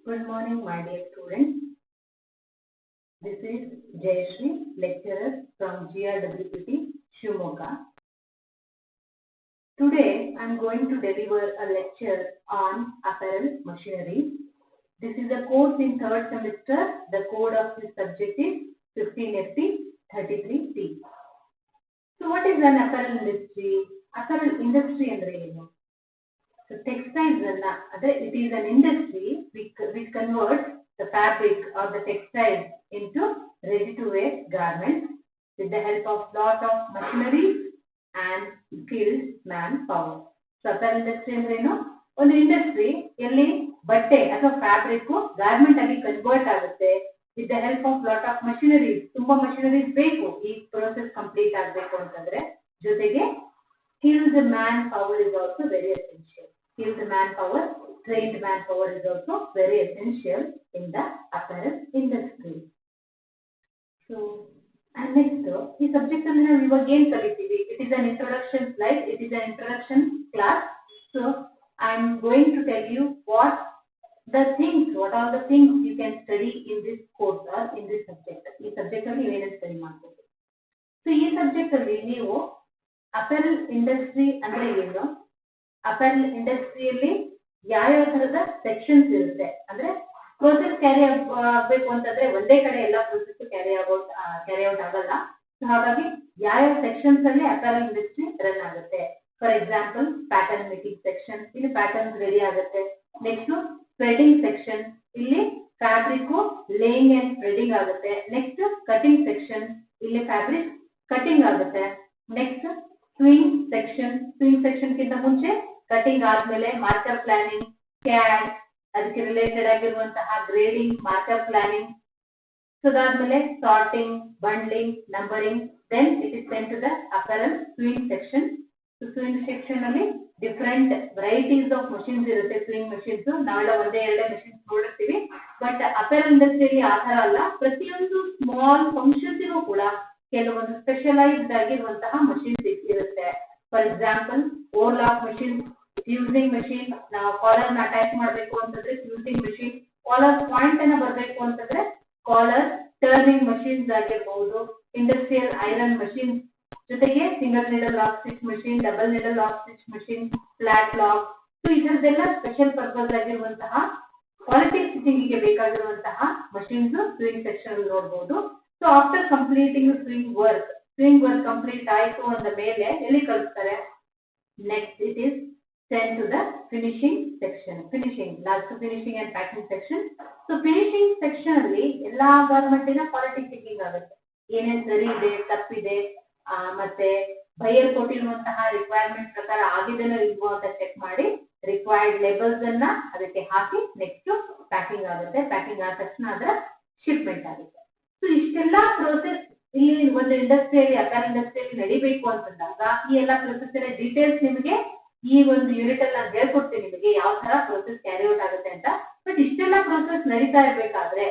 Good morning, my dear students. This is Jayashree, lecturer from GRWPT, Shimoga. Today, I am going to deliver a lecture on apparel machinery. This is a course in third semester. The code of this subject is 15FT 33T. So, what is an apparel industry? Apparel industry andre ಏನು? So, textiles it is an industry which converts the fabric or the textiles into ready-to-wear garments with the help of lot of machinery and skilled manpower. So, apparel industry ಅಂದ್ರೆ ಏನು? ಒಂದು industry ಎಲ್ಲಿ ಬಟ್ಟೆ ಅಥವಾ fabric garment ಆಗಿ convert ಆಗುತ್ತೆ with the help of lot of machineries. ತುಂಬಾ machineries ಬೇಕು ಈ ಪ್ರೋಸೆಸ್ ಕಂಪ್ಲೀಟ್ ಆಗಬೇಕು ಅಂತಂದ್ರೆ. ಜೊತೆಗೆ skilled manpower is also very essential. Skilled manpower, trained manpower is also very essential in the apparel industry. So, and next, ಈ subject ಅಲ್ಲಿ ನಾವು ಇವಾಗ ಏನ್ ಕಲಿತೀವಿ? It is an introduction slide. It is an introduction class. So, I am going to tell you what are the things you can study in this course or in this subject. ಈ subject ಅಲ್ಲಿ ಏನೇನು study ಮಾಡಬಹುದು? So, ಈ subject ಅಲ್ಲಿ ನೀವು apparel industry ಅಂದ್ರೆ ಏನು, apparel ಇಂಡಸ್ಟ್ರಿಯಲ್ಲಿ ಯಾವ ತರದ ಸೆಕ್ಷನ್ಸ್ ಇರುತ್ತೆ, ಅಂದ್ರೆ ಪ್ರೋಸೆಸ್ ಕ್ಯಾರಿ ಆಗಬೇಕು ಅಂತಂದ್ರೆ ಒಂದೇ ಕಡೆ ಎಲ್ಲ ಪ್ರೋಸೆಸ್ ಕ್ಯಾರಿ ಔಟ್ ಆಗಲ್ಲ. ಹಾಗಾಗಿ ಯಾವ ಸೆಕ್ಷನ್ಸ್ ಅಲ್ಲಿ ಅಪೆರಲ್ ಇಂಡಸ್ಟ್ರಿ ರನ್ ಆಗುತ್ತೆ. For example pattern making section, ಇಲ್ಲಿ ಪ್ಯಾಟರ್ನ್ಸ್ ರೆಡಿ ಆಗುತ್ತೆ. ನೆಕ್ಸ್ಟ್ ಸ್ಪ್ರೆಡಿಂಗ್ ಸೆಕ್ಷನ್, ಇಲ್ಲಿ ಫ್ಯಾಬ್ರಿಕ್ ಲೇಯಿಂಗ್ ಅಂಡ್ ಸ್ಪ್ರೆಡಿಂಗ್ ಆಗುತ್ತೆ. ನೆಕ್ಸ್ಟ್ ಕಟಿಂಗ್ ಸೆಕ್ಷನ್, ಇಲ್ಲಿ ಫ್ಯಾಬ್ರಿಕ್ ಕಟಿಂಗ್ ಆಗುತ್ತೆ. ನೆಕ್ಸ್ಟ್ ಸ್ವಿಂಗ್ ಸೆಕ್ಷನ್ ಗಿಂತ ಮುಂಚೆ ಕಟಿಂಗ್ ಆದ್ಮೇಲೆ ಮಾರ್ಕರ್ ಪ್ಲಾನಿಂಗ್, ಕ್ಯಾಡ್, ಅದಕ್ಕೆ ರಿಲೇಟೆಡ್ ಆಗಿರುವಂತಹ ಗ್ರೇಡಿಂಗ್, ಮಾರ್ಕರ್ ಪ್ಲಾನಿಂಗ್. ಸೊ ಅದಾದ್ಮೇಲೆ sorting, bundling, numbering. Then it is sent to the apparel swing section. Swing section ಅಲ್ಲಿ different varieties of machines ಇರುತ್ತೆ. Swing machines ನಾವೆಲ್ಲ ಒಂದೇ ಎರಡೇ ಮಷಿನ್ಸ್ ನೋಡಿರ್ತೀವಿ, ಬಟ್ ಅಪೆರಲ್ ಇಂಡಸ್ಟ್ರಿಯಲ್ಲಿ ಆ ತರ ಅಲ್ಲ. ಪ್ರತಿಯೊಂದು ಸ್ಮಾಲ್ ಫಂಕ್ಷನ್ಸ್ಗೂ ಕೂಡ ಕೆಲವೊಂದು ಸ್ಪೆಷಲೈಸ್ಡ್ ಆಗಿರುವಂತಹ ಮಷಿನ್ಸ್ ಇರುತ್ತೆ. For example overlock machine, fusing machine, ನಾವು ಕಾಲರ್ ನ ಅಟ್ಯಾಚ್ ಮಾಡಬೇಕು ಅಂತಂದ್ರೆ ಫ್ಯೂಸಿಂಗ್ ಮಷಿನ್, ಕಾಲರ್ ಪಾಯಿಂಟ್ ಅನ್ನ ಬರಬೇಕು ಅಂತಂದ್ರೆ ಕಾಲರ್ ಟರ್ನಿಂಗ್ ಮಷಿನ್ಸ್ ಆಗಿರಬಹುದು, ಇಂಡಸ್ಟ್ರಿಯಲ್ ಐರನ್ ಮಷಿನ್, ಜೊತೆಗೆ single needle lock stitch machine, double needle lock stitch machine, flat lock. So ಇದರದೆಲ್ಲ ಸ್ಪೆಷಲ್ ಪರ್ಪಸ್ ಆಗಿರುವಂತಹ ಕ್ವಾಲಿಟಿ ಸ್ಟಿಚಿಂಗ್ ಗೆ ಬೇಕಾಗಿರುವಂತಹ ಮಷಿನ್ಸ್ ಸ್ವಿಂಗ್ ಸೆಕ್ಷನ್ ಅಲ್ಲಿ ನೋಡಬಹುದು. So after completing swing work complete ಆಯ್ತು ಅಂದ ಮೇಲೆ ಎಲ್ಲಿ ಕಳಿಸ್ತಾರೆ? Next it is sent to the finishing section. Last finishing and packing section. So finishing section ಅಲ್ಲಿ ಎಲ್ಲಾ ಗಾರ್ಮೆಂಟಿನ ಕ್ವಾಲಿಟಿ ಚೆಕಿಂಗ್ ಆಗುತ್ತೆ. ಏನೇನ್ ಸರಿ ಇದೆ, ತಪ್ಪಿದೆ, ಮತ್ತೆ ಬೈಯರ್ ಕೊಟ್ಟಿರುವಂತಹ ರಿಕ್ವೈರ್ಮೆಂಟ್ ಪ್ರಕಾರ ಆಗಿದೆನೋ ಇಲ್ವೋ ಅಂತ ಚೆಕ್ ಮಾಡಿ ರಿಕ್ವೈರ್ಡ್ ಲೇಬಲ್ಸ್ ಅನ್ನ ಅದಕ್ಕೆ ಹಾಕಿ ನೆಕ್ಸ್ಟ್ ಪ್ಯಾಕಿಂಗ್ ಆಗುತ್ತೆ. ಪ್ಯಾಕಿಂಗ್ ಆದ ತಕ್ಷಣ ಅದರ ಶಿಪ್ಮೆಂಟ್ ಆಗುತ್ತೆ. ಸೊ ಇಷ್ಟೆಲ್ಲಾ ಪ್ರೋಸೆಸ್ ಇಲ್ಲಿ ಒಂದು ಇಂಡಸ್ಟ್ರಿಯಲ್ಲಿ, ಅಪೆರಲ್ ಇಂಡಸ್ಟ್ರಿಯಲ್ಲಿ ನಡಿಬೇಕು ಅಂತಂದಾಗ ಈ ಎಲ್ಲಾ ಪ್ರೋಸೆಸ್ ಎಲ್ಲ ಡೀಟೇಲ್ಸ್ ನಿಮಗೆ ಈ ಒಂದು ಯೂನಿಟ್ ಅಲ್ಲಿ ನಾನು ಹೇಳ್ಕೊಡ್ತೀನಿ ನಿಮಗೆ ಯಾವ ತರ ಪ್ರೋಸೆಸ್ ಕ್ಯಾರಿ ಔಟ್ ಆಗುತ್ತೆ ಅಂತ. ಬಟ್ ಇಷ್ಟೆಲ್ಲ ಪ್ರೋಸೆಸ್ ನಡೀತಾ ಇರಬೇಕಾದ್ರೆ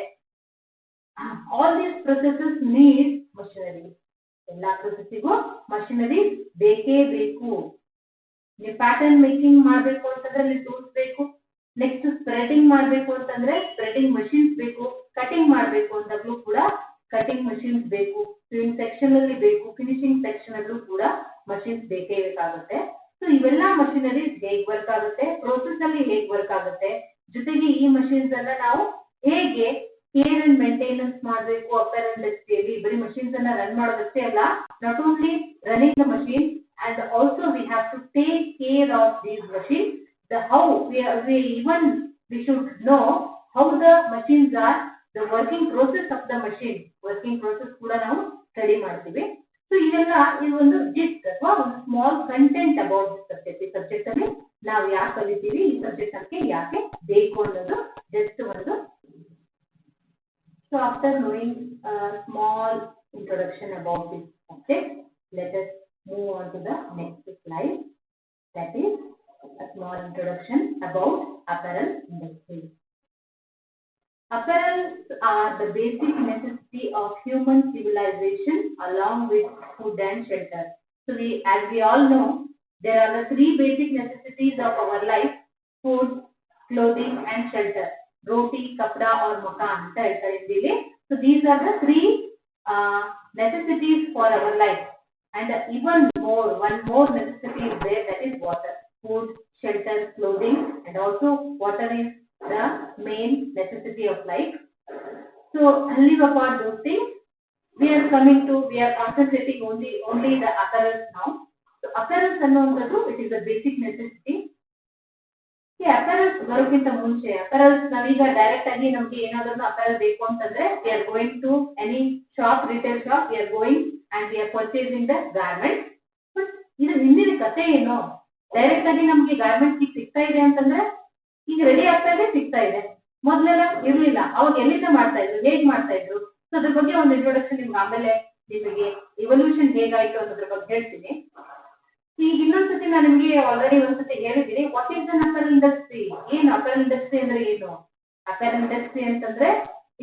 all these processes need machinery. ಎಲ್ಲಾ ಪ್ರೊಸೆಸ್ಸಿಗೂ ಮಷಿನರಿ ಬೇಕೇ ಬೇಕು. ನೀವು ಪ್ಯಾಟರ್ನ್ ಮೇಕಿಂಗ್ ಮಾಡಬೇಕು ಅಂತಂದ್ರೆ ಅಲ್ಲಿ ಟೂಲ್ಸ್ ಬೇಕು. ನೆಕ್ಸ್ಟ್ ಸ್ಪ್ರೆಡಿಂಗ್ ಮಾಡಬೇಕು ಅಂತಂದ್ರೆ ಸ್ಪ್ರೆಡಿಂಗ್ ಮಷಿನ್ಸ್ ಬೇಕು. ಕಟಿಂಗ್ ಮಾಡಬೇಕು ಅಂದಾಗ್ಲೂ ಕೂಡ ಕಟಿಂಗ್ ಮಷಿನ್ಸ್ ಬೇಕು. ಸ್ವಿಂಗ್ ಸೆಕ್ಷನ್ ಅಲ್ಲಿ ಬೇಕು. ಫಿನಿಶಿಂಗ್ ಸೆಕ್ಷನ್ ಅಲ್ಲೂ ಕೂಡ ಮಷಿನ್ಸ್ ಬೇಕೇ ಬೇಕಾಗುತ್ತೆ. ಸೊ ಇವೆಲ್ಲ ಮಷಿನರೀಸ್ ಹೇಗೆ ವರ್ಕ್ ಆಗುತ್ತೆ, ಪ್ರೋಸೆಸ್ ಅಲ್ಲಿ ಹೇಗೆ ವರ್ಕ್ ಆಗುತ್ತೆ, ಜೊತೆಗೆ ಈ ಮಷಿನ್ಸ್ ಅನ್ನ ನಾವು ಹೇಗೆ ಕೇರ್ ಅಂಡ್ ಮೇಂಟೆನೆನ್ಸ್ ಮಾಡಬೇಕು ಅಪೆರಲ್ ಇಂಡಸ್ಟ್ರಿಯಲ್ಲಿ. ಬರೀ ಮಷಿನ್ಸ್ ಅನ್ನ ರನ್ ಮಾಡೋದಷ್ಟೇ ಅಲ್ಲ, not only running the machine and also we have to take care of these machine. We should know how the machines are, the working process of the machine. Working process ಕೂಡ ನಾವು study ಮಾಡ್ತೀವಿ. So ಇವೆಲ್ಲ ಒಂದು gist ಅಥವಾ ಒಂದು small content about this subject. ಈ subject ಅಲ್ಲಿ ನಾವು ಯಾಕೆ ಕಲಿತೀವಿ, ಈ ಸಬ್ಜೆಕ್ಟ್ ನಮಗೆ ಯಾಕೆ ಬೇಕು ಅನ್ನೋದು ಜಸ್ಟ್ ಒಂದು. So after knowing small introduction about this subject, let us move on to the next slide. That is a small introduction about apparel industry. Apparels are the basic necessity of human civilization along with food and shelter. So as we all know, there are the three basic necessities of our life: food, clothing and shelter. roti, kapda or makan ಅಂತ ಹೇಳ್ತಾರೆ ಹಿಂದಿಲಿ. So these are the three necessities for our life. And even more, one more necessity is there, that is water. Food, shelter, clothing, and also water is the main necessity of life. So leave apart those things. We are concentrating only the apparels now. So apparels ಅನ್ನುವಂಥದ್ದು it is a basic necessity. ಈ apparels ಬರೋಕ್ಕಿಂತ ಮುಂಚೆ apparels ನಾವೀಗ direct ಆಗಿ ನಮಗೆ ಏನಾದರೂ apparel ಬೇಕು ಅಂತಂದ್ರೆ we are going to any shop, retail shop, we are going and we are purchasing the garment. But ಇದು ಹಿಂದಿನ ಕಥೆ ಏನು? ಡೈರೆಕ್ಟ್ ಆಗಿ ನಮಗೆ ಗಾರ್ಮೆಂಟ್ ಸಿಗ್ತಾ ಇದೆ ಅಂತಂದ್ರೆ ಈಗ ರೆಡಿ ಆಗ್ತಾ ಇದೆ, ಸಿಗ್ತಾ ಇದೆ. ಮೊದಲೆಲ್ಲ ಇರ್ಲಿಲ್ಲ, ಅವಾಗ ಎಲ್ಲಿಂದ ಮಾಡ್ತಾ ಇದ್ರು, ಹೇಗ್ ಮಾಡ್ತಾ ಇದ್ರು? ಸೊ ಅದ್ರ ಬಗ್ಗೆ ಒಂದು ಇಂಟ್ರೊಡಕ್ಷನ್ ನಿಮ್ಗೆ ಆಮೇಲೆ ನಿಮಗೆ ಇವಲ್ಯೂಷನ್ ಹೇಗಾಯ್ತು ಅನ್ನೋದ್ರ ಬಗ್ಗೆ ಹೇಳ್ತೀನಿ. ಈಗ ಇನ್ನೊಂದ್ಸತಿ ನಾನು ನಿಮಗೆ ಆಲ್ರೆಡಿ ಒಂದ್ಸತಿ ಹೇಳಿದ್ದೀನಿ, what is an apparel industry? ಏನು ಅಪರಲ್ ಇಂಡಸ್ಟ್ರಿ ಅಂದ್ರೆ ಏನು? ಅಪರಲ್ ಇಂಡಸ್ಟ್ರಿ ಅಂತಂದ್ರೆ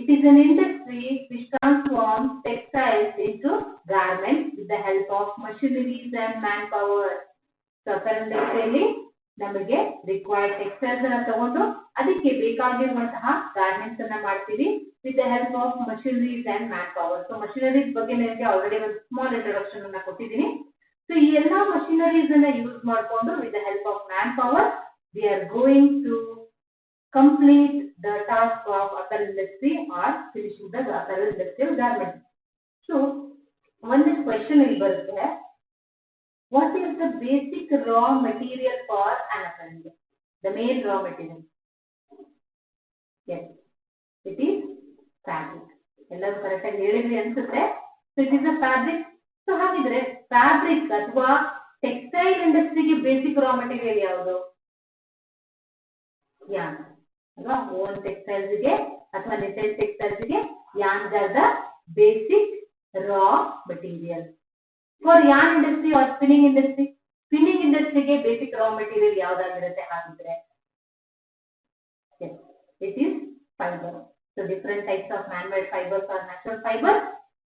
it is an industry which transforms textiles into garments with the help of machineries and man power. So apparel ಇಂಡಸ್ಟ್ರಿಯಲ್ಲಿ ನಮಗೆ ರಿಕ್ವೈರ್ಡ್ ಟೆಕ್ಸ್ಟೈಲ್ಸ್ ಅನ್ನ ತಗೊಂಡು ಅದಕ್ಕೆ ಬೇಕಾಗಿರುವಂತಹ ಗಾರ್ಮೆಂಟ್ಸ್ ಅನ್ನ ಮಾಡ್ತೀವಿ with the help of machineries and man power. So machineries ಬಗ್ಗೆ ನಿಮಗೆ ಆಲ್ರೆಡಿ ಒಂದು ಸ್ಮಾಲ್ ಇಂಟ್ರೊಡಕ್ಷನ್ ಅನ್ನ ಕೊಟ್ಟಿದ್ದೀನಿ. ಸೊ ಈ ಎಲ್ಲಾ ಮಷಿನರೀಸ್ ಅನ್ನ ಯೂಸ್ ಮಾಡಿಕೊಂಡು with the help of man power we are going to complete the task of apparel industry or finishing the apparel industrial garment. So ಒಂದು ಕ್ವೆಶ್ಚನ್ ಇಲ್ಲಿ ಬರುತ್ತೆ, what is the basic raw material for an apparel? The main raw material. Yes, it is fabric. ಎಲ್ಲರೂ correct ಆಗಿ ಹೇಳಿದ್ರಿ ಅನ್ಸುತ್ತೆ. So it is a fabric. So ಹಾಗಿದ್ರೆ fabric ಅಥವಾ textile ಇಂಡಸ್ಟ್ರಿಗೆ ಬೇಸಿಕ್ ರಾ ಮೆಟೀರಿಯಲ್ ಯಾವುದು? ಯಾನ್ ಅಲ್ವಾ? ಓನ್ ಟೆಕ್ಸ್ಟೈಲ್ಸ್ಗೆ ಅಥವಾ netted ಟೆಕ್ಸ್ಟೈಲ್ಸ್ಗೆ yarns are the basic raw material. For yarn industry or spinning industry ಗೆ basic raw material ಯಾವ್ದಾಗಿರುತ್ತೆ ಹಾಗಿದ್ರೆ? Yes, it is fiber. So different types of man-made fibers or natural fibers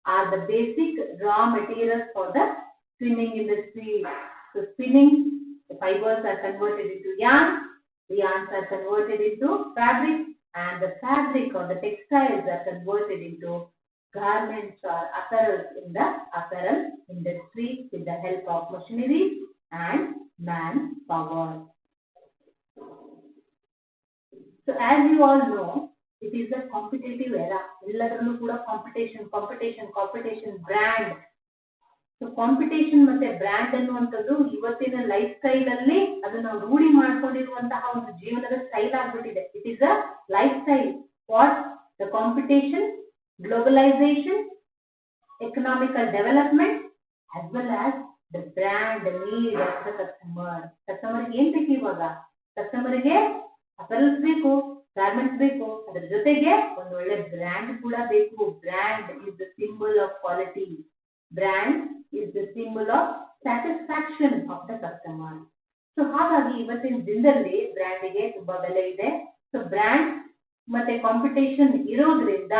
are the basic raw materials for the spinning industry. So spinning, the fibers are converted into yarn, the yarns are converted into fabric, and the fabric or the textiles are converted into garments or apparels in the apparel industry with the help of machinery and manpower. So as you all know, it is a competitive era. ಎಲ್ಲದರಲ್ಲೂ ಕೂಡ competition brand. So competition ಮತ್ತೆ brand ಅನ್ನುವಂಥದ್ದು ಇವತ್ತಿನ life style ಅಲ್ಲಿ ಅದು ನಾವು ರೂಢಿ ಮಾಡ್ಕೊಂಡಿರುವಂತಹ ಒಂದು ಜೀವನದ ಸ್ಟೈಲ್ ಆಗ್ಬಿಟ್ಟಿದೆ. It is a life style. What the competition, globalization, economical development, as well as the brand need of the customer. Customer ಏನ್ ಬೇಕು ಇವಾಗ? ಕಸ್ಟಮರ್ಗೆ ಅಪರಲ್ಸ್ ಬೇಕು, ಗಾರ್ಮೆಂಟ್ಸ್ ಬೇಕು, ಅದರ ಜೊತೆಗೆ ಒಂದು ಒಳ್ಳೆ ಬ್ರ್ಯಾಂಡ್ ಕೂಡ ಬೇಕು. Brand is the symbol of quality. Brand is the symbol of satisfaction of the customer. So ಹಾಗಾಗಿ ಇವತ್ತಿನ ದಿನದಲ್ಲಿ ಬ್ರ್ಯಾಂಡಿಗೆ ತುಂಬಾ ಬೆಲೆ ಇದೆ. ಸೊ ಬ್ರ್ಯಾಂಡ್ ಮತ್ತೆ ಕಾಂಪಿಟೇಷನ್ ಇರೋದ್ರಿಂದ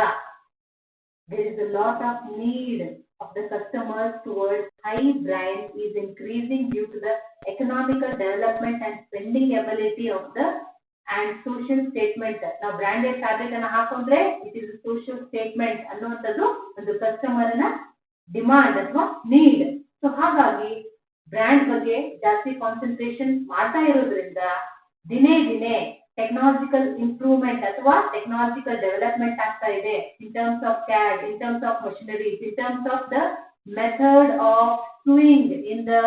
there is a lot of need of the customers towards high brand is increasing due to the economical development and spending ability of the and social statement. Now branded fabric ಅನ್ನು ಹಾಕೊಂಡ್ರೆ it is a social statement ಅನ್ನುವಂಥದ್ದು ಒಂದು customer ನ demand ಅಥವಾ need. So ಹಾಗಾಗಿ brand ಬಗ್ಗೆ ಜಾಸ್ತಿ concentration ಮಾಡ್ತಾ ಇರೋದ್ರಿಂದ ದಿನೇ ದಿನೇ ಟೆಕ್ನಾಲಜಿಕಲ್ ಇಂಪ್ರೂವ್ಮೆಂಟ್ ಅಥವಾ ಟೆಕ್ನಾಲಜಿಕಲ್ ಡೆವಲಪ್ಮೆಂಟ್ ಆಗ್ತಾ ಇದೆ. In terms of CAD, in terms of machineries, in terms of the method of sewing in the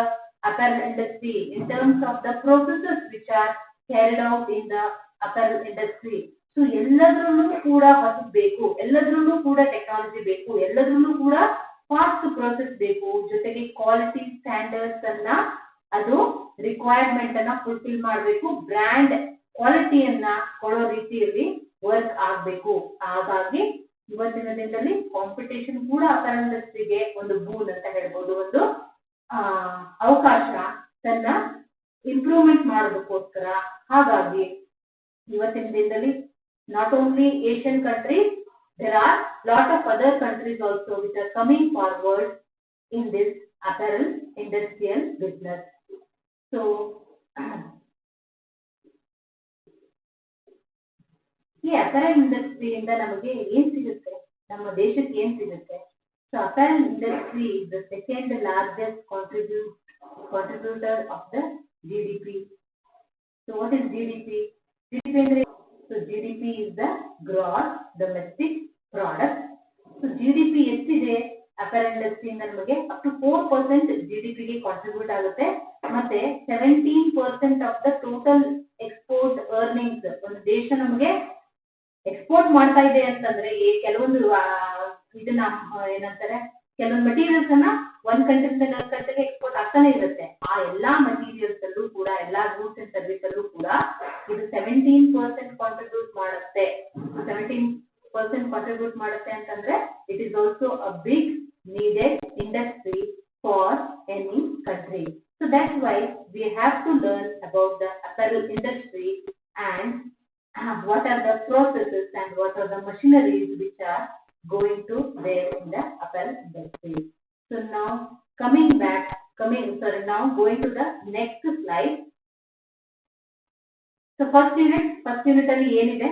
apparel industry, in terms of the processes which are carried out in the apparel industry. So ಎಲ್ಲದರಲ್ಲೂ ಕೂಡ ಹೊಸದು ಬೇಕು, ಎಲ್ಲದರಲ್ಲೂ ಕೂಡ technology ಬೇಕು, ಎಲ್ಲದರಲ್ಲೂ ಕೂಡ fast process ಬೇಕು. ಜೊತೆಗೆ ಕ್ವಾಲಿಟಿ ಸ್ಟ್ಯಾಂಡರ್ಡ್ಸ್ ಅನ್ನ ಅದು ರಿಕ್ವೈರ್ಮೆಂಟ್ ಅನ್ನ ಫುಲ್ಫಿಲ್ ಮಾಡಬೇಕು. ಬ್ರ್ಯಾಂಡ್ ಕ್ವಾಲಿಟಿಯನ್ನ ಕೊಡೋ ರೀತಿಯಲ್ಲಿ ವರ್ಕ್ ಆಗಬೇಕು. ಹಾಗಾಗಿ ಇವತ್ತಿನ ದಿನದಲ್ಲಿ ಕಾಂಪಿಟೇಷನ್ ಕೂಡ ಅಪರಲ್ ಇಂಡಸ್ಟ್ರಿಗೆ ಒಂದು ಬೂನ್ ಅಂತ ಹೇಳ್ಬೋದು, ಒಂದು ಅವಕಾಶ ತನ್ನ ಇಂಪ್ರೂವ್ಮೆಂಟ್ ಮಾಡೋದಕ್ಕೋಸ್ಕರ. ಹಾಗಾಗಿ ಇವತ್ತಿನ ದಿನದಲ್ಲಿ not only Asian countries, there are lot of other countries also which are coming forward in this apparel industrial business. So ಈ ಅಪರಲ್ ಇಂಡಸ್ಟ್ರಿಯಿಂದ ನಮಗೆ ಏನ್ ಸಿಗುತ್ತೆ, ನಮ್ಮ ದೇಶಕ್ಕೆ ಏನ್ ಸಿಗುತ್ತೆ? So apparel industry is the second largest contributor of the GDP. So what is GDP? GDP ಅಂದ್ರೆ, so GDP is the gross domestic product. So GDP ಎಷ್ಟಿದೆ ಅಪರಲ್ ಇಂಡಸ್ಟ್ರಿ ಇಂದ ನಮಗೆ ಅಪ್ ಟು 4% GDP ಗೆ ಕಾಂಟ್ರಿಬ್ಯೂಟ್ ಆಗುತ್ತೆ. ಮತ್ತೆ 17% of the total export earnings. ಒಂದು ದೇಶ ನಮಗೆ ಎಕ್ಸ್ಪೋರ್ಟ್ ಮಾಡ್ತಾ ಇದೆ ಅಂತಂದ್ರೆ ಕೆಲವೊಂದು ಇದನ್ನ ಏನಂತಾರೆ, ಕೆಲವೊಂದು ಮಟೀರಿಯಲ್ಸ್ ಅನ್ನ ಒಂದ್ ಕಂಟ್ರಿಯಿಂದ ಇನ್ನೊಂದು ಕಂಟ್ರಿಗೆ ಎಕ್ಸ್ಪೋರ್ಟ್ ಆಗ್ತಾನೆ ಇರುತ್ತೆ. ಆ ಎಲ್ಲಾ ಮಟೀರಿಯಲ್ಸ್ ಅಲ್ಲೂ ಕೂಡ, ಎಲ್ಲಾ ಗೂಡ್ಸ್ ಅಂಡ್ ಸರ್ವಿಸ್ ಅಲ್ಲೂ ಕೂಡ ಇದು 17% ಕಾಂಟ್ರಿಬ್ಯೂಟ್ ಮಾಡುತ್ತೆ. 17% ಕಾಂಟ್ರಿಬ್ಯೂಟ್ ಮಾಡುತ್ತೆ ಅಂತಂದ್ರೆ it is also a big needed industry for any country. So that's why we have to learn about the apparel industry and what are the processes and what are the machineries which are going to there in the apparel industry. So now now going to the next slide. So first unit ಅಲ್ಲಿ ಏನಿದೆ?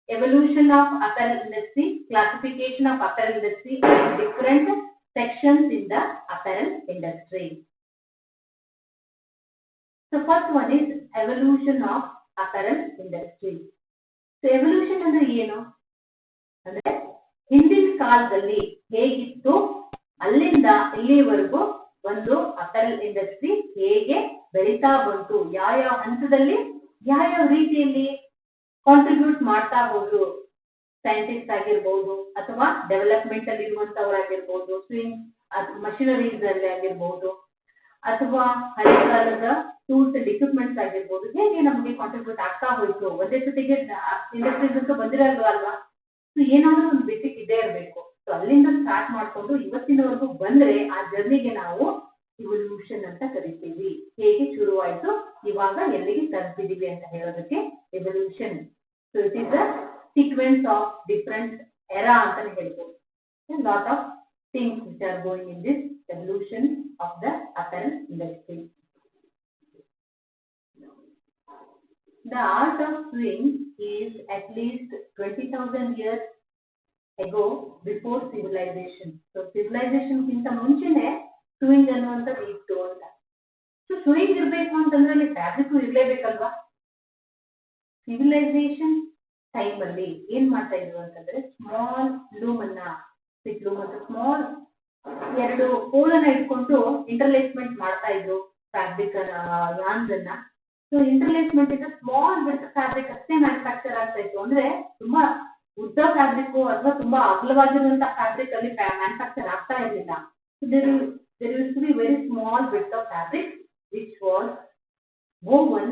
Evolution of apparel industry, classification of apparel industry and different sections in the apparel industry. So first one is evolution of apparel industry. So evolution ಅಂದ್ರೆ ಏನು ಅಂದ್ರೆ, ಹಿಂದಿನ ಕಾಲದಲ್ಲಿ ಹೇಗಿತ್ತು ಅಲ್ಲಿಂದ ಇಲ್ಲಿವರೆಗೂ ಒಂದು ಅಪರಲ್ ಇಂಡಸ್ಟ್ರಿ ಹೇಗೆ ಬೆಳೀತಾ ಬಂತು, ಯಾವ ಹಂತದಲ್ಲಿ ಯಾವ ರೀತಿಯಲ್ಲಿ ಕಾಂಟ್ರಿಬ್ಯೂಟ್ ಮಾಡ್ತಾ ಹೋದ್ರು. ಸೈಂಟಿಸ್ಟ್ ಆಗಿರ್ಬೋದು ಅಥವಾ ಡೆವಲಪ್ಮೆಂಟ್ ಅಲ್ಲಿ ಇರುವಂತವರಾಗಿರ್ಬೋದು, ಮಷಿನರೀಸ್ ಅಲ್ಲಿ ಆಗಿರ್ಬೋದು, ಅಥವಾ ಹಳೆ ಕಾಲದ ಟೂಲ್ಸ್ ಅಂಡ್ ಇಕ್ವಿಪ್ಮೆಂಟ್ಸ್ ಆಗಿರ್ಬೋದು, ಹೇಗೆ ನಮಗೆ ಕಾಂಟ್ರಿಬ್ಯೂಟ್ ಆಗ್ತಾ ಹೋಯ್ತು. ಒಂದೇ ಸತಿಗೆ ಇಂಡಸ್ಟ್ರೀಸ್ ಅಂತ ಬಂದಿರಲ್ವಾ. ಸೊ ಏನಾದ್ರೂ ಒಂದು ಬೇಸಿಕ್ ಇದೇ ಇರಬೇಕು. ಸೊ ಅಲ್ಲಿಂದ ಸ್ಟಾರ್ಟ್ ಮಾಡ್ಕೊಂಡು ಇವತ್ತಿನವರೆಗೂ ಬಂದ್ರೆ ಆ ಜರ್ನಿಗೆ ನಾವು ಇವಲ್ಯೂಷನ್ ಅಂತ ಕರಿತೀವಿ. ಹೇಗೆ ಶುರುವಾಯ್ತು, ಇವಾಗ ಎಲ್ಲಿಗೆ ತಲುಪಿದೀವಿ ಅಂತ ಹೇಳೋದಕ್ಕೆ evolution. So it is the sequence of different era ಅಂತಾನೆ ಹೇಳ್ಬೋದು. Lot of things which are going in this evolution of the apparel industry. The art of sewing is at least 20,000 years ago before civilization. So civilization ಗಿಂತ ಮುಂಚೆನೆ sewing ಅನ್ನುವಂಥದ್ದು ಇತ್ತು ಅಂತ. So sewing ಇರಬೇಕು ಅಂತಂದ್ರೆ ಅಲ್ಲಿ ಫ್ಯಾಬ್ರಿಕ್ ಇರ್ಲೇಬೇಕಲ್ವಾ. ಸಿವಿಲೈಸೇಷನ್ ಟೈಮ್ ಅಲ್ಲಿ ಏನ್ ಮಾಡ್ತಾ ಇದ್ರು ಅಂತಂದ್ರೆ, ಸ್ಮಾಲ್ ಲೂಮ್ ಮತ್ತು ಸ್ಮಾಲ್ ಎರಡು ಕೋಲನ್ನ ಇಟ್ಕೊಂಡು ಇಂಟರ್ಲೇಸ್ಮೆಂಟ್ ಮಾಡ್ತಾ ಇದ್ರು ಫ್ಯಾಬ್ರಿಕ್ ಯಾನ್ಸ್ ಅನ್ನ. ಸೊ ಇಂಟರ್ಲೇಸ್ಮೆಂಟ್ ಇಂದ ಸ್ಮಾಲ್ ಬಿಟ್ ಫ್ಯಾಬ್ರಿಕ್ ಅಷ್ಟೇ ಮ್ಯಾನುಫ್ಯಾಕ್ಚರ್ ಆಗ್ತಾ ಇತ್ತು. ಅಂದ್ರೆ ತುಂಬಾ ಉದ್ದ ಫ್ಯಾಬ್ರಿಕ್ ಅಥವಾ ತುಂಬಾ ಅಗಲವಾಗಿರುವಂತಹ ಫ್ಯಾಬ್ರಿಕ್ ಅಲ್ಲಿ ಮ್ಯಾನುಫ್ಯಾಕ್ಚರ್ ಆಗ್ತಾ ಇರಲಿಲ್ಲ. there used to be very small bits of fabric which was woven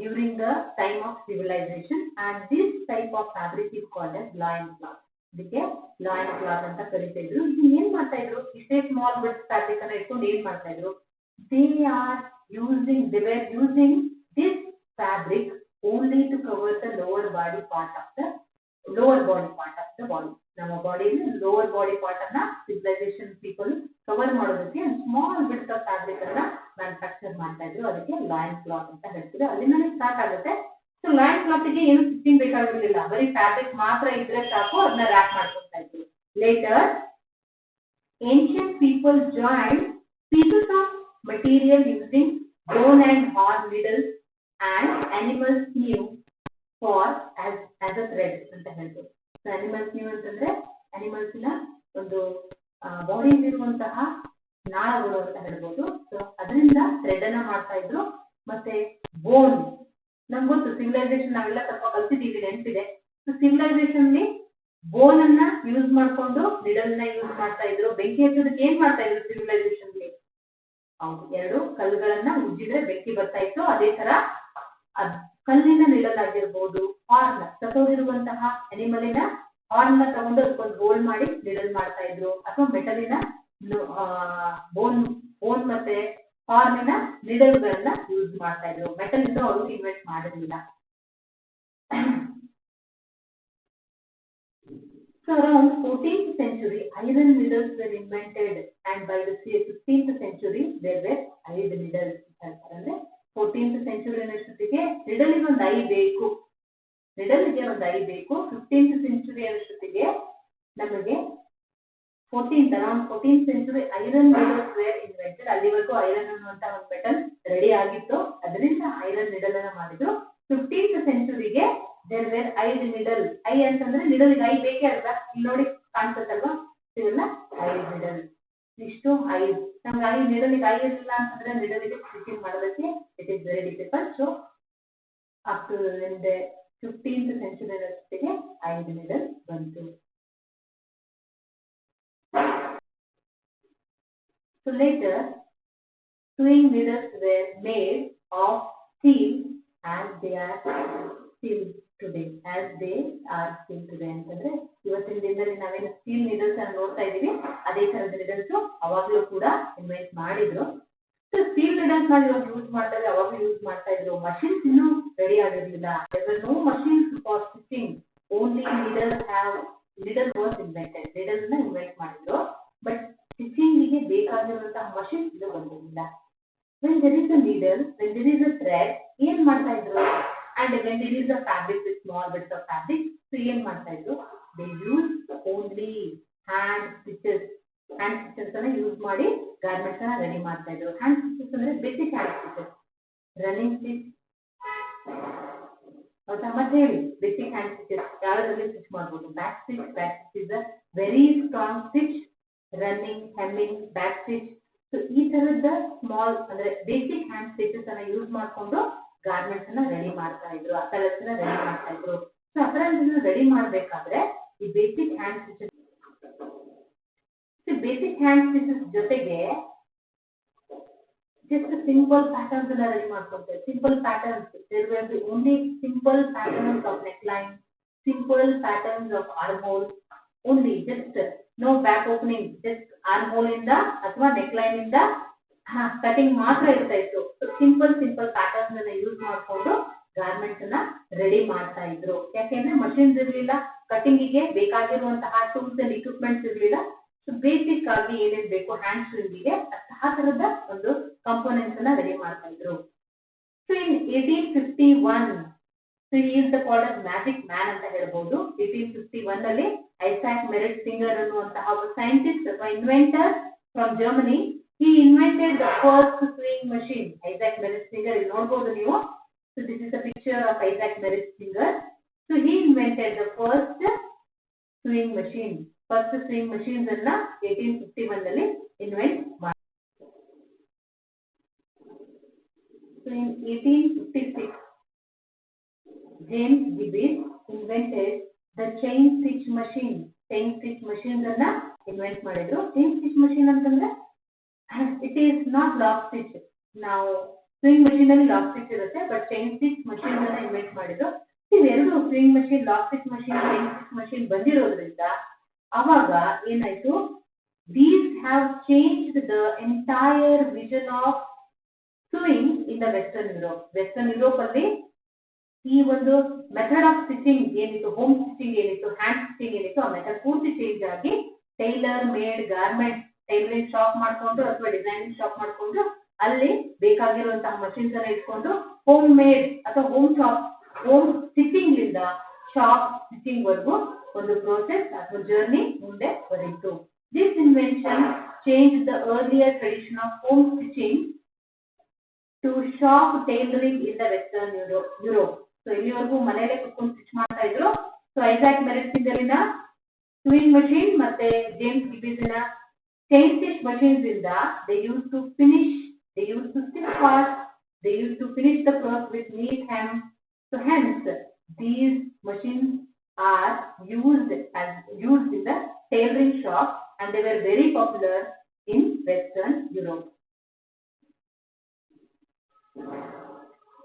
during the time of civilization, and this type of fabric is called as loin cloth. ಇದಕ್ಕೆ ಲಾಯನ್ ಕ್ಲಾತ್ ಅಂತ ಕರೀತಾ ಇದ್ರು. ಇದು ಏನ್ ಮಾಡ್ತಾ ಇದ್ರು, ಇಷ್ಟೇ ಸ್ಮಾಲ್ ಬಿಟ್ಸ್ ಫ್ಯಾಬ್ರಿಕ್ ಅನ್ನ ಇಟ್ಕೊಂಡು ಏನ್ ಮಾಡ್ತಾ ಇದ್ರು, they were using this fabric only to cover the lower body part of the body. ನಮ್ಮ ಬಾಡಿಯಲ್ಲಿ ಲೋವರ್ ಬಾಡಿ ಪಾರ್ಟ್ ಅನ್ನ ಸಿವಿಲೈಸೇಷನ್ ಪೀಪಲ್ ಕವರ್ ಮಾಡೋದಕ್ಕೆ ಸ್ಮಾಲ್ ಬಿಟ್ಸ್ ಆಫ್ ಫ್ಯಾಬ್ರಿಕ್ ಅನ್ನ ಮ್ಯಾನುಫ್ಯಾಕ್ಚರ್ ಮಾಡ್ತಾ ಇದ್ರು. ಅದಕ್ಕೆ ಲಾಯನ್ ಕ್ಲಾತ್ ಅಂತ ಹೇಳ್ತೀವಿ. ಅಲ್ಲಿಂದ ಸ್ಟಾರ್ಟ್ ಆಗುತ್ತೆ. ಸೊ ಲಾಯನ್ ಕ್ಲಾತ್ ಗೆ ಏನು ಸ್ಟಿಚಿಂಗ್ ಬೇಕಾಗಿರ್ಲಿಲ್ಲ, ಬರೀ ಫ್ಯಾಬ್ರಿಕ್ ಮಾತ್ರ ಇದ್ರೆ ಸಾಕು, ಅದನ್ನ ರ್ಯಾಪ್ ಮಾಡ್ಕೊಳ್ತಾ ಇದ್ರು. Later ancient people joined pieces of material using bone and horn needles and animal sinew for as a thread ಅಂತ ಹೇಳ್ತೀವಿ. ಸೊ ಅನಿಮಲ್ ಸಿನ್ಯೂ ಅಂತಂದ್ರೆ ಅನಿಮಲ್ಸ್ ನ ಒಂದು ಬಾಡಿ ಇರುವಂತಹ ನಾಳಗಳು ಅಂತ ಹೇಳ್ಬೋದು. ಸೊ ಅದರಿಂದ ಥ್ರೆಡ್ ಅನ್ನ ಮಾಡ್ತಾ ಇದ್ರು. ಮತ್ತೆ ಬೋನ್, ನಮ್ಗೆ ಗೊತ್ತು ಸಿವಿಲೈಸೇಷನ್ ನಾವೆಲ್ಲ ಸ್ವಲ್ಪ ಕಲ್ತಿದ್ದೀವಿ, ನೆನಪಿದೆ. ಸೊ ಸಿವಿಲೈಸೇಷನ್ ಅಲ್ಲಿ ಬೋನ್ ಅನ್ನ ಯೂಸ್ ಮಾಡ್ಕೊಂಡು ನಿಡಲ್ ನ ಯೂಸ್ ಮಾಡ್ತಾ ಇದ್ರು. ಬೆಂಕಿ ಹಚ್ಚೋದಕ್ಕೆ ಏನ್ ಮಾಡ್ತಾ ಇದ್ರು ಸಿವಿಲೈಸೇಷನ್ ಅಲ್ಲಿ? ಹೌದು, ಎರಡು ಕಲ್ಲುಗಳನ್ನ ಉಜ್ಜಿದ್ರೆ ಬೆಂಕಿ ಬರ್ತಾ ಇತ್ತು. ಅದೇ ತರ ಕಲ್ಲಿನ ನಿಡಲ್ ಆಗಿರ್ಬೋದು, ಹಾರ್ನ್, ಸತ್ತೋದಿರುವಂತಹ ಅನಿಮಲಿನ ಹಾರ್ನ್ ನ ತಗೊಂಡು ಅದಕ್ಕೊಂದು ಹೋಲ್ಡ್ ಮಾಡಿ ನಿಡಲ್ ಮಾಡ್ತಾ ಇದ್ರು. ಅಥವಾ ಮೆಟಲಿನ ಬೋನ್ ಮತ್ತೆ ಹಾರ್ನಿನ ನಿಡಲ್ಗಳನ್ನ ಯೂಸ್ ಮಾಡ್ತಾ ಇದ್ರು. ಮೆಟಲ್ ಇಂದ ಅವರು ಇನ್ವೆಂಟ್ ಮಾಡಿರಲಿಲ್ಲ. So around 14th century, iron needles were invented, and by the 15th century, there were iron needles. ಅಂದ್ರೆ 14th century ಅನ್ನೋಷ್ಟೊತ್ತಿಗೆ ನಿಡಲ್ ಒಂದು ಐ ಬೇಕು. ನಿಡಲ್ ನೀಡಲ್ಗೆ ಒಂದು ಐ ಬೇಕು. 15th ಸೆಂಚುರಿ ಅಷ್ಟೊತ್ತಿಗೆ ನಮಗೆ 14th century iron needles were invented. ಅಲ್ಲಿವರೆಗೂ ಐರನ್ ಅನ್ನುವಂತ ಒಂದು ಮೆಟಲ್ ರೆಡಿ ಆಗಿತ್ತು, ಅದರಿಂದ ಐರನ್ ನೀಡಲ್ ಅನ್ನ ಮಾಡಿದ್ರು. 15th ಸೆಂಚುರಿಗೆ there were eyed needle. Eye ಅಂತಂದ್ರೆ ನೀಡಲ್ಗೆ ಐ ಬೇಕೇ ಅಲ್ವಾ, ಇಲ್ಲಿ ನೋಡಿ ಕಾಣಿಸುತ್ತಲ್ವಾ, ಇವೆಲ್ಲ ಐಡ್ ನೀಡಲ್. ಇಷ್ಟು ಐ ನಮ್ಗೆ ಐ ನೀಡಲ್ಗೆ ಐ ಇರಲಿಲ್ಲ ಅಂತಂದ್ರೆ ನೀಡಲ್ಗೆ ಸ್ಟಿಚಿಂಗ್ ಮಾಡೋದಕ್ಕೆ it is very difficult. So up to 15th century ಅಷ್ಟೊತ್ತಿಗೆ ಐಡ್ ನೀಡಲ್ ಬಂತು. So later, sewing needles were made of steel as they are still today. ಅಂತಂದ್ರೆ ಇವತ್ತಿನ ದಿನದಲ್ಲಿ ನಾವೇನು ಸ್ಟೀಲ್ ನೀಡಲ್ಸ್ ಅನ್ನು ನೋಡ್ತಾ ಇದೀವಿ, ಅದೇ ತರದ ನೀಡಲ್ಸ್ ಅವಾಗಲೂ ಕೂಡ ಇನ್ವೆಂಟ್ ಮಾಡಿದ್ರು. ಸೊ ಸ್ಟೀಲ್ ನೀಡಲ್ಸ್ ನಾವು ಇವಾಗ ಯೂಸ್ ಮಾಡ್ತಾ ಇದ್ರೆ ಅವಾಗಲೂ ಯೂಸ್ ಮಾಡ್ತಾ ಇದ್ರು. ಮಷಿನ್ಸ್ ಇನ್ನೂ ರೆಡಿ ಆಗಿರ್ಲಿಲ್ಲ. No machines for stitching, only needle was invented. Needle ನ ಇನ್ವೆಂಟ್ ಮಾಡಿದ್ರು, ಬಟ್ ಸ್ಟಿಚಿಂಗ್ ಗೆ ಬೇಕಾಗಿರುವಂತಹ ಮಷಿನ್ ಇದು ಬಂದಿರಲಿಲ್ಲ. when there is a needle, when there is a thread, ಏನ್ ಮಾಡ್ತಾ ಇದ್ರು, and when there is a fabric with small bits of fabric, so ಏನ್ ಮಾಡ್ತಾ ಇದ್ರು, they use only hand stitches ಅನ್ನ ಯೂಸ್ ಮಾಡಿ ಗಾರ್ಮೆಂಟ್ಸ್ ಅನ್ನ ರೆಡಿ ಮಾಡ್ತಾ ಇದ್ರು. ಹ್ಯಾಂಡ್ ಸ್ಟಿಚಸ್ ಅಂದ್ರೆ basic hand stitches, running stitch ಮತ್ತೆ ಹೇಳಿ, ಬೇಸಿಕ್ ಹ್ಯಾಂಡ್ ಸ್ಟಿಚಸ್ ಯಾವ್ದ್ರಲ್ಲಿ ಸ್ಟಿಚ್ ಮಾಡ್ಬೋದು. Back stitch is a very strong stitch, running, hemming, back stitch. So ಈ ತರದ ಸ್ಮಾಲ್ ಅಂದ್ರೆ ಬೇಸಿಕ್ ಹ್ಯಾಂಡ್ ಸ್ಟಿಚಸ್ ಅನ್ನ ಯೂಸ್ ಮಾಡ್ಕೊಂಡು ಗಾರ್ಮೆಂಟ್ಸ್ ಅನ್ನ ರೆಡಿ ಮಾಡ್ತಾ ಇದ್ರು, ಅಪರಲ್ಸ್ ನ ರೆಡಿ ಮಾಡ್ತಾ ಇದ್ರು. ಸೊ ಅಪರಲ್ಸ್ ರೆಡಿ ಮಾಡ್ಬೇಕಾದ್ರೆ ಈ ಬೇಸಿಕ್ ಹ್ಯಾಂಡ್ ಸ್ಟಿಚಸ್ ಜೊತೆಗೆ ಜಸ್ಟ್ ಸಿಂಪಲ್ ಪ್ಯಾಟರ್ನ್ಸ್ ಎಲ್ಲ ರೆಡಿ ಮಾಡ್ಕೊಳ್ತಾರೆ. Simple patterns, there will be only simple patterns of neck line, simple patterns of arm hole, only just no back opening, just arm hole ಇಂದ ಅಥವಾ neck line ಇಂದ cutting ಮಾತ್ರ ಇರ್ತಾ ಇತ್ತು. Simple patterns ಅನ್ನ use ಮಾಡಿಕೊಂಡು garments ಅನ್ನ ready ಮಾಡ್ತಾ ಇದ್ರು. ಯಾಕೆಂದ್ರೆ ಮಷಿನ್ಸ್ ಇರ್ಲಿಲ್ಲ, ಕಟಿಂಗ್ ಗೆ ಬೇಕಾಗಿರುವಂತಹ ಟೂಲ್ಸ್ ಅಂಡ್ ಇಕ್ವಿಪ್ಮೆಂಟ್ಸ್ ಇರ್ಲಿಲ್ಲ. ಸೊ ಬೇಸಿಕ್ ಆಗಿ ಏನೇನ್ ಬೇಕು ಹ್ಯಾಂಡ್ ಸ್ವಿಂಗ್ ಗೆ ಆ ತರದ ಒಂದು ಕಂಪೋನೆಂಟ್ಸ್ ಅನ್ನ ರೆಡಿ ಮಾಡ್ತಾ ಇದ್ರು. So in 1851, so he is the called as magic man ಅಂತ ಹೇಳ್ಬಹುದು. 1851 ಅಲ್ಲಿ ಐಸಾಕ್ ಮೆರಿಟ್ ಸಿಂಗರ್ ಅನ್ನುವಂತಹ ಒಬ್ಬ ಸೈಂಟಿಸ್ಟ್ ಅಥವಾ inventor from Germany, he invented the first sewing machine. Isaac merit singer ಇಲ್ಲಿ ನೋಡಬಹುದು ನೀವು. So this is a picture of Isaac Merritt Singer. So he invented the first sewing machine. First sewing machines ಅನ್ನ 1851 ನಲ್ಲಿ invent ಮಾಡಿದ್ರು. So in 1856, James Gibbs invented the chain stitch machine. Chain stitch machines ಅನ್ನ invent ಮಾಡಿದ್ರು. Chain stitch machine ಅಂತಂದ್ರೆ it is not lock stitch. ನಾವು swing machine ಅಲ್ಲಿ lock stitch ಇರುತ್ತೆ, but chain stitch machine ಅನ್ನ ಇನ್ವೆಂಟ್ ಮಾಡಿದ್ರು. ಇವೆರಡು swing machine, lock stitch machine, chain stitch machine ಬಂದಿರೋದ್ರಿಂದ ಅವಾಗ ಏನಾಯ್ತು, these have changed the entire vision of sewing in the Western Europe. Western Europe ಅಲ್ಲಿ ಈ ಒಂದು ಮೆಥಡ್ ಆಫ್ ಸ್ಟಿಚಿಂಗ್ ಏನಿತ್ತು, ಹೋಮ್ ಸ್ಟಿಚಿಂಗ್ ಏನಿತ್ತು, ಹ್ಯಾಂಡ್ ಸ್ಟಿಚಿಂಗ್ ಏನಿತ್ತು, ಆ ಮೆಥಡ್ ಪೂರ್ತಿ ಚೇಂಜ್ ಆಗಿ tailor made garment, tailoring shop ಮಾಡ್ಕೊಂಡು ಅಥವಾ ಡಿಸೈನಿಂಗ್ ಶಾಪ್ ಮಾಡ್ಕೊಂಡು ಅಲ್ಲಿ ಬೇಕಾಗಿರುವಂತಹ ಮಷಿನ್ಸ್ ಅನ್ನ ಇಟ್ಕೊಂಡು ಹೋಮ್ ಮೇಡ್ ಅಥವಾ ಹೋಮ್ ಸ್ಟಿಚಿಂಗ್ ಇಂದ ಶಾಪ್ ಸ್ಟಿಚಿಂಗ್ ವರೆಗೂ ಒಂದು ಪ್ರೋಸೆಸ್ ಅಥವಾ ಜರ್ನಿ ಮುಂದೆ ಬರೀತು. This invention change the earlier tradition of home stitching to shop tailoring in the Western Europe. So ಇಲ್ಲಿವರೆಗೂ ಮನೆಯಲ್ಲೇ ಕುತ್ಕೊಂಡು ಸ್ಟಿಚ್ ಮಾಡ್ತಾ ಇದ್ರು. ಸೊ ಐಸಾಕ್ ಮೆರಿಟ್ ಸಿಂಗರಿನ ಸ್ವಿಂಗ್ ಮಷೀನ್ ಮತ್ತೆ ಜೇಮ್ಸ್ ಗಿಬ್ಬಿಸಿನ ಚೈನ್ ಸ್ಟಿಚ್ ಮಷೀನ್ಸ್ ಇಂದ they used to stitch fast, they used to finish the cloth with neat hem. So hence these machines are used in the tailoring shop and they were very popular in Western Europe.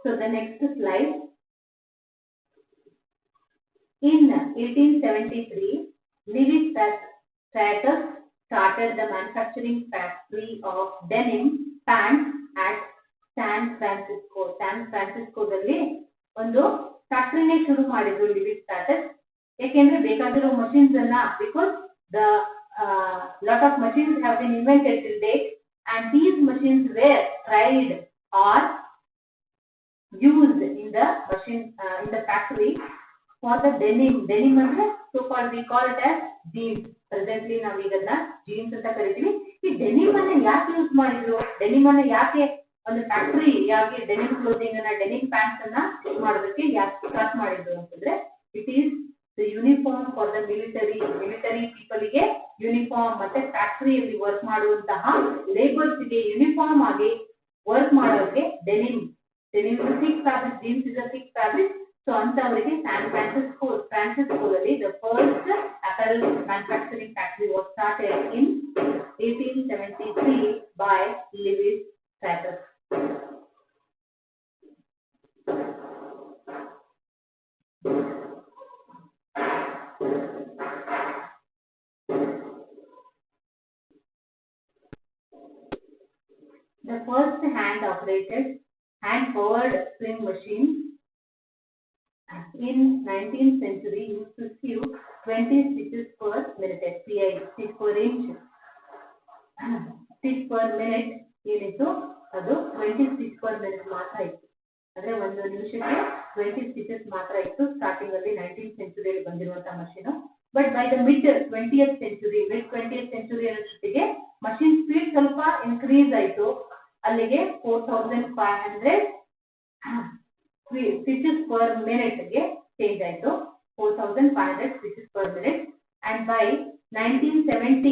So the next slide. In 1873, Levi Strauss started the manufacturing factory of denim pants at San Francisco. San Francisco ದಲ್ಲಿ ಒಂದು ಫ್ಯಾಕ್ಟರಿನೇ ಶುರು ಮಾಡಿದ್ರು Livy ಸ್ಟ್ರಾಟಸ್. ಯಾಕೆಂದ್ರೆ ಬೇಕಾಗಿರೋ machines ಅನ್ನ, because the lot of machines have been invented till date and these machines were tried or used in the factory for the denim ಅಂದ್ರೆ so called we call it as jeans. Presently ನಾವು ಇದನ್ನ jeans ಅಂತ ಕರಿತೀವಿ. ಈ denim ಅನ್ನ ಯಾಕೆ use ಮಾಡಿದ್ರು, denim ಅನ್ನ ಯಾಕೆ ಒಂದು ಫ್ಯಾಕ್ಟರಿ ಯಾಕೆ denim ಕ್ಲೋಥಿಂಗ್ ಅನ್ನ denim ಪ್ಯಾಂಟ್ಸ್ ಅನ್ನ ಮಾಡೋದಕ್ಕೆ ಯಾಕೆ ಸ್ಟಾರ್ಟ್ ಮಾಡಿದ್ರು ಅಂತಂದ್ರೆ it is the uniform for the military people ಗೆ ಯೂನಿಫಾರ್ಮ್ ಮತ್ತೆ ಫ್ಯಾಕ್ಟರಿಯಲ್ಲಿ ವರ್ಕ್ ಮಾಡುವಂತಹ ಲೇಬರ್ಸ್ ಗೆ ಯೂನಿಫಾರ್ಮ್ ಆಗಿ ವರ್ಕ್ ಮಾಡೋಕೆ denim thick fabric, jeans is a thick fabric. So ಅಂತವರಿಗೆ ಸ್ಯಾನ್ ಫ್ರಾನ್ಸಿಸ್ಕೋ ಅಲ್ಲಿ the first apparel manufacturing factory was started in 1873 by Levi Strauss. The first hand-powered sewing machine in 19th century used to sew 20 stitches per minute, SPI, stitch per inch, stitch per minute ಏನಿತ್ತು ಅದು 20 stitch per minute ಮಾತ್ರ ಇತ್ತು. ಅಂದ್ರೆ ಒಂದು ನಿಮಿಷಕ್ಕೆ 20 stitches ಮಾತ್ರ ಇತ್ತು starting ಅಲ್ಲಿ 19th century ಅಲ್ಲಿ ಬಂದಿರುವಂತಹ machine. But by the mid 20th century ಅಷ್ಟೊತ್ತಿಗೆ ಮಷೀನ್ ಸ್ಪೀಡ್ ಸ್ವಲ್ಪ ಇನ್ಕ್ರೀಸ್ ಆಯ್ತು. ಅಲ್ಲಿಗೆ 4500 stitches per minute ಗೆ ಚೇಂಜ್ ಆಯ್ತು. 4500 stitches per minute. And by 1970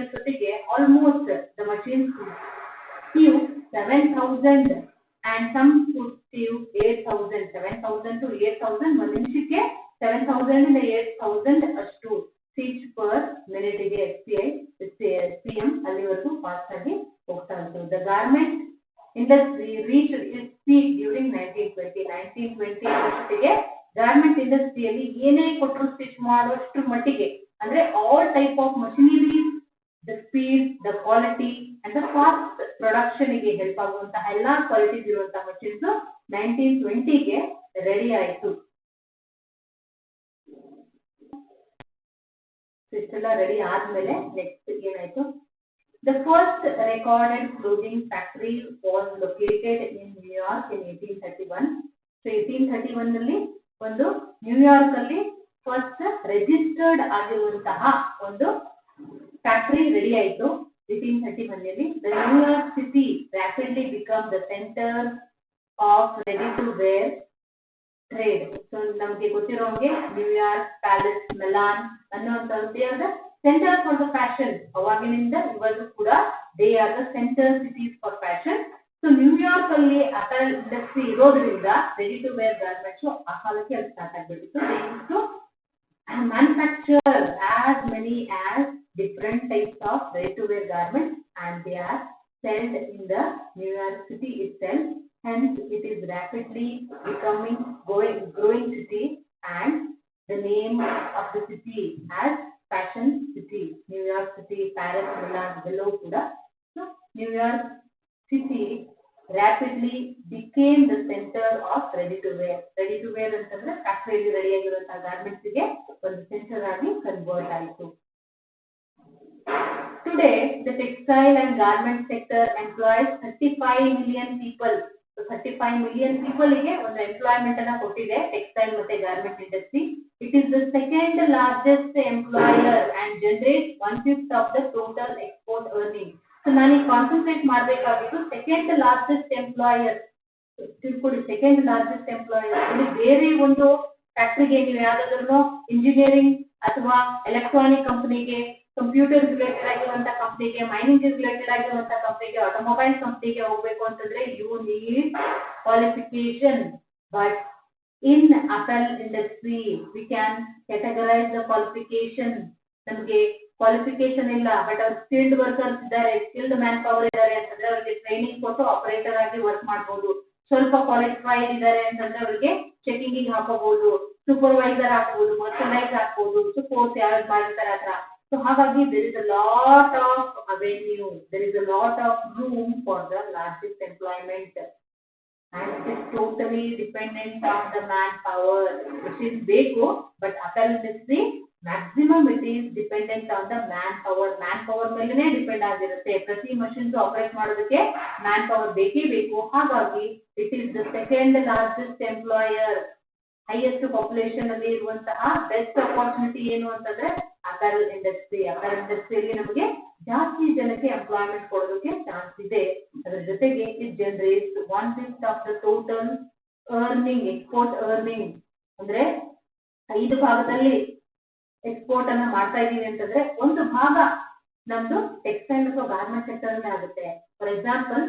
ಅಷ್ಟೊತ್ತಿಗೆ almost the machines sew 7000 and some could sew 8000. 7000 to 8000 ಒಂದು ನಿಮಿಷಕ್ಕೆ 7000 ಇಂದ 8000 ಅಷ್ಟು stitch per minute ಗೆ SPM ಅಲ್ಲಿವರೆಗೂ ಫಾಸ್ಟ್ ಆಗಿ ಹೋಗ್ತಾ ಇತ್ತು. The garment industry reached its peak during 1920 ಅಷ್ಟೊತ್ತಿಗೆ ಗಾರ್ಮೆಂಟ್ ಇಂಡಸ್ಟ್ರಿಯಲ್ಲಿ ಏನೇ ಕೊಟ್ಟರು ಸ್ಟಿಚ್ ಮಾಡೋಷ್ಟು ಮಟ್ಟಿಗೆ ಅಂದ್ರೆ all type of machinery, the speed, the quality and the fast production ಗೆ ಹೆಲ್ಪ್ ಆಗುವಂತಹ ಎಲ್ಲಾ ಕ್ವಾಲಿಟೀಸ್ ಇರುವಂತಹ ಮಷಿನ್ಸ್ 1920 ಗೆ ರೆಡಿ ಆಯಿತು. ಇಷ್ಟೆಲ್ಲ ರೆಡಿ ಆದ್ಮೇಲೆ ನೆಕ್ಸ್ಟ್ ಏನಾಯ್ತು, the first recorded clothing factory was located in New York in 1831. So 1831 ನಲ್ಲಿ ಒಂದು ನ್ಯೂಯಾರ್ಕ್ ಅಲ್ಲಿ ಫಸ್ಟ್ ರಿಜಿಸ್ಟರ್ಡ್ ಆಗಿರುವಂತಹ ಒಂದು ಫ್ಯಾಕ್ಟರಿ ರೆಡಿ ಆಯಿತು 1831 ನಲ್ಲಿ. The New York City rapidly became the center of ready to wear trade. So ನಮಗೆ ಗೊತ್ತಿರೋ ಹಾಗೆ ನ್ಯೂಯಾರ್ಕ್, ಪ್ಯಾರಿಸ್, ಮಿಲಾನ್ ಅನ್ನುವಂಥದ್ದು ಸೆಂಟರ್ ಫಾರ್ ದ ಫ್ಯಾಷನ್. ಅವಾಗಿನಿಂದ ಇವಾಗೂ ಕೂಡ they are the centre cities for fashion. So New York ಅಲ್ಲಿ ಅಪರಲ್ ಇಂಡಸ್ಟ್ರಿ ಇರೋದ್ರಿಂದ ready to wear garments ಆ ಕಾಲಕ್ಕೆ ಅಲ್ಲಿ ಸ್ಟಾರ್ಟ್ ಆಗ್ಬಿಟ್ಟಿತ್ತು. They use to manufacture as many as different types of ready to wear garments and they are sold in the New York City itself. Hence it is rapidly becoming growing city and the name of the city as fashion city. New York City, Paris, Milan, below kuda. So New York City rapidly became the center of ready to wear. Ready to wear ಅಂತಂದ್ರೆ ಫ್ಯಾಕ್ಟರಿಯಲ್ಲಿ ready ಆಗಿರುವಂತಹ garments ಗೆ ಒಂದು centre ಆಗಿ convert ಆಯಿತು. Today the textile and garment sector employs 35 million people. So 35 million people ಗೆ ಒಂದು employment ಅನ್ನ ಕೊಟ್ಟಿದೆ ಟೆಕ್ಸ್ಟೈಲ್ ಮತ್ತೆ garment industry. It is the second largest employer and generates 1/5 of the total export earning. So ನಾನು concentrate ಮಾಡಬೇಕಾಗಿತ್ತು second largest employer. ತಿಳ್ಕೊಳ್ಳಿ, second largest employer ಇಲ್ಲಿ ಬೇರೆ ಒಂದು ಫ್ಯಾಕ್ಟರಿಗೆ ನೀವು ಯಾವ್ದಾದ್ರು ಇಂಜಿನಿಯರಿಂಗ್ ಅಥವಾ ಎಲೆಕ್ಟ್ರಾನಿಕ್ ಕಂಪನಿಗೆ, ಕಂಪ್ಯೂಟರ್ ರಿಲೇಟೆಡ್ ಆಗಿರುವಂತ ಕಂಪನಿಗೆ, ಮೈನಿಂಗ್ ರಿಲೇಟೆಡ್ ಆಗಿರುವಂತ ಕಂಪನಿಗೆ, ಆಟೋಮೊಬೈಲ್ ಕಂಪನಿಗೆ ಹೋಗ್ಬೇಕು ಅಂತಂದ್ರೆ you need qualification. But in apparel industry we can categorize the qualification. ನಮಗೆ ಕ್ವಾಲಿಫಿಕೇಶನ್ ಇಲ್ಲ ಬಟ್ ಅವ್ರು ಸ್ಕಿಲ್ಡ್ ವರ್ಕರ್ಸ್ ಇದ್ದಾರೆ, ಸ್ಕಿಲ್ಡ್ ಮ್ಯಾನ್ ಪವರ್ ಇದ್ದಾರೆ ಅಂತಂದ್ರೆ ಅವರಿಗೆ ಟ್ರೈನಿಂಗ್ ಕೊಟ್ಟು ಆಪರೇಟರ್ ಆಗಿ ವರ್ಕ್ ಮಾಡಬಹುದು. ಸ್ವಲ್ಪ ಕ್ವಾಲಿಫೈಡ್ ಇದ್ದಾರೆ ಅಂತಂದ್ರೆ ಅವರಿಗೆ ಚೆಕಿಂಗ್ ಗೆ ಹಾಕಬಹುದು, ಸೂಪರ್ವೈಸರ್ ಹಾಕಬಹುದು, ಮರ್ಚಂಡೈಸ್ ಹಾಕಬಹುದು, ಸಪೋರ್ಟ್ ಯಾವ್ದು ಮಾಡಿರ್ತಾರೆ ಆ ತರ. ಸೊ ಹಾಗಾಗಿ there is a lot of avenue, there is a lot of room for the largest employment. And it is totally dependent on the manpower, which is ಬೇಕು. But apparel industry maximum it is dependent on the manpower ಮೇಲೆನೇ depend ಆಗಿರುತ್ತೆ. ಪ್ರತಿ machines operate ಮಾಡೋದಕ್ಕೆ man power ಬೇಕೇ ಬೇಕು. ಹಾಗಾಗಿ it is the second largest employer highest population ಅಲ್ಲಿ ಇರುವಂತಹ ಬೆಸ್ಟ್ ಅಪಾರ್ಚುನಿಟಿ ಏನು ಅಂತಂದ್ರೆ ಅಪರಲ್ ಇಂಡಸ್ಟ್ರಿ. ಅಪರಲ್ ಇಂಡಸ್ಟ್ರಿಯಲ್ಲಿ ನಮಗೆ ಜಾಸ್ತಿ ಜನಕ್ಕೆ ಎಂಪ್ಲಾಯ್ಮೆಂಟ್ ಕೊಡೋದಕ್ಕೆ ಚಾನ್ಸ್ ಇದೆ. ಅದರ ಜೊತೆಗೆ it generates 1/5 of the total earning, export earning. ಅಂದ್ರೆ 5 ಭಾಗದಲ್ಲಿ ಎಕ್ಸ್ಪೋರ್ಟ್ ಅನ್ನ ಮಾಡ್ತಾ ಇದೀವಿ ಅಂತಂದ್ರೆ ಒಂದು ಭಾಗ ನಮ್ದು ಟೆಕ್ಸ್ಟೈಲ್ ಅಥವಾ ಗಾರ್ಮೆಂಟ್ ಸೆಕ್ಟರ್ ಅಲ್ಲೇ ಆಗುತ್ತೆ. For example,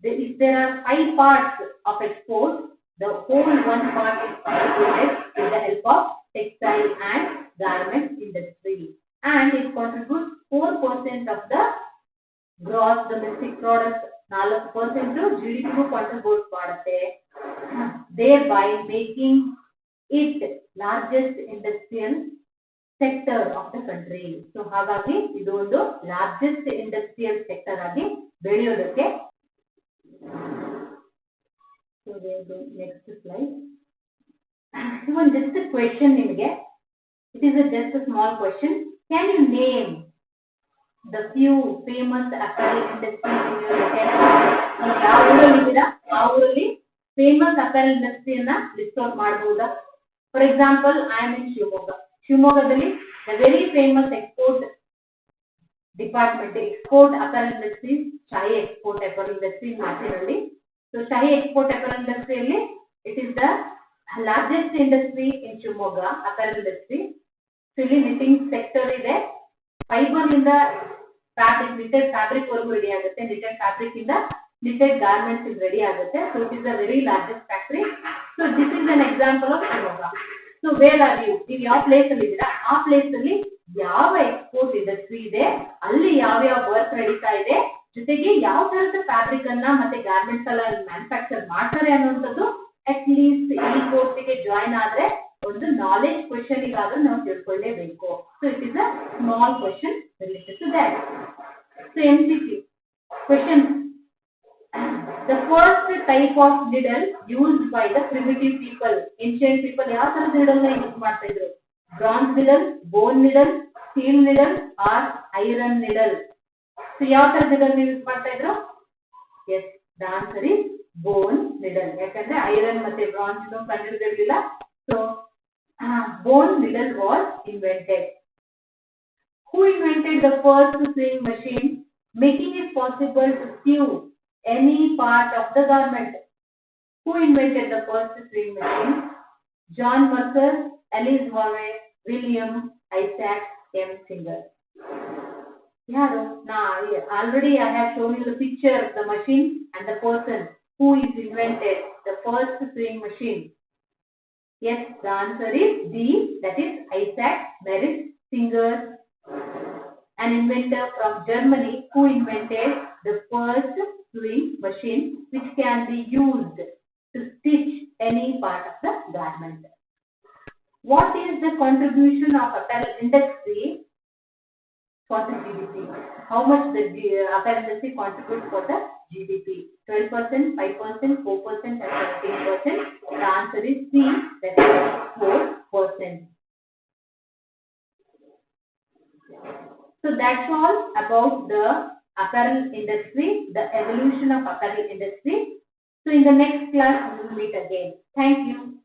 if there are 5 parts of export, the whole one part is contributed with the help of textile and garment industry, and it contributes 4% of the gross domestic product. 4% GDP contribute ಮಾಡುತ್ತೆ, thereby making it largest industrial sector of the country. So ಹಾಗಾಗಿ ಇದು ಒಂದು largest industrial sector ಆಗಿ ಬೆಳೆಯೋದಕ್ಕೆ. So we'll go next slide. Even just a question ನಿಮಗೆ. It is just a small question. Can you name the few famous apparel industries in your locality? ಯಾವ ಊರಲ್ಲಿ ಇದ್ದೀರಾ ಆ ಊರಲ್ಲಿ famous apparel industry ಅನ್ನ list out ಮಾಡಬಹುದಾ? For example, I am in Shivamogga. ಶಿವಮೊಗ್ಗದಲ್ಲಿ the very famous export department, export apparel industry, Shahi export apparel industry in Machinehalli. So Shahi export apparel industry alli it is the largest industry in Shivamogga, apparel industry. So ಇಲ್ಲಿ knitting sector ಇದೆ, fiber ಇಂದ fabric, knitted fabric ವರೆಗೂ ready ಆಗುತ್ತೆ, knitted fabric ಇಂದ knitted garments is ready ಆಗುತ್ತೆ. So it is the very largest factory. So this is an example of Shivamogga. So where are you? ನೀವು ಯಾವ place ಅಲ್ಲಿ ಇದ್ದೀರಾ ಆ ಪ್ಲೇಸ್ ಅಲ್ಲಿ ಯಾವ ಎಕ್ಸ್ಪೋರ್ಟ್ ಇಂಡಸ್ಟ್ರಿ ಇದೆ, ಅಲ್ಲಿ ಯಾವ ವರ್ಕ್ ನಡೀತಾ ಇದೆ, ಜೊತೆಗೆ ಯಾವ ತರದ ಫ್ಯಾಬ್ರಿಕ್ ಅನ್ನ ಮತ್ತೆ ಗಾರ್ಮೆಂಟ್ಸ್ ಎಲ್ಲ ಮ್ಯಾನುಫ್ಯಾಕ್ಚರ್ ಮಾಡ್ತಾರೆ ಅನ್ನುವಂಥದ್ದು ಅಟ್ ಲೀಸ್ಟ್ ಈ ಕೋರ್ಸ್ಗೆ ಜಾಯಿನ್ ಆದ್ರೆ ಒಂದು ನಾಲೆಜ್ ಕ್ವೆಶ್ಚನ್ ಗಾದ್ರೂ ನಾವು ತಿಳ್ಕೊಳ್ಳೇಬೇಕು. So it is a small question related to that. So MCQ question. The first type of needle used by the primitive people, ancient people ಯಾವ ತರದ needle ನ ಯೂಸ್ ಮಾಡ್ತಾ ಇದ್ರು? Bronze needle, bone needle, steel needle or iron needle? So ಯಾವ ತರದ needle use ಮಾಡ್ತಾ ಇದ್ರು? Yes, the answer is bone needle. ಯಾಕಂದ್ರೆ ಐರನ್ ಮತ್ತೆ ಬ್ರಾಂಜ್ ಇನ್ನೂ ಕಂಡುಹಿಡಿದಿರಲಿಲ್ಲ. So bone needle was invented. Who invented the first sewing machine, making it possible to sew any part of the garment? Who invented the first sewing machine? John Mercer, Alice Morris, William Isaac M. Singer. Yaru? Now already I have shown you the picture of the machine and the person who is invented the first sewing machine. Yes, the answer is D, that is Isaac Merit Singer, an inventor from Germany who invented the first sewing machine which can be used to stitch any part of the garment. What is the contribution of apparel industry for the GDP? How much the apparel industry contributes for the GDP? 12%, 5%, 4% and 17%. The answer is C, that is 4%. So that's all about the apparel industry, the evolution of apparel industry. So in the next class we will meet again. Thank you.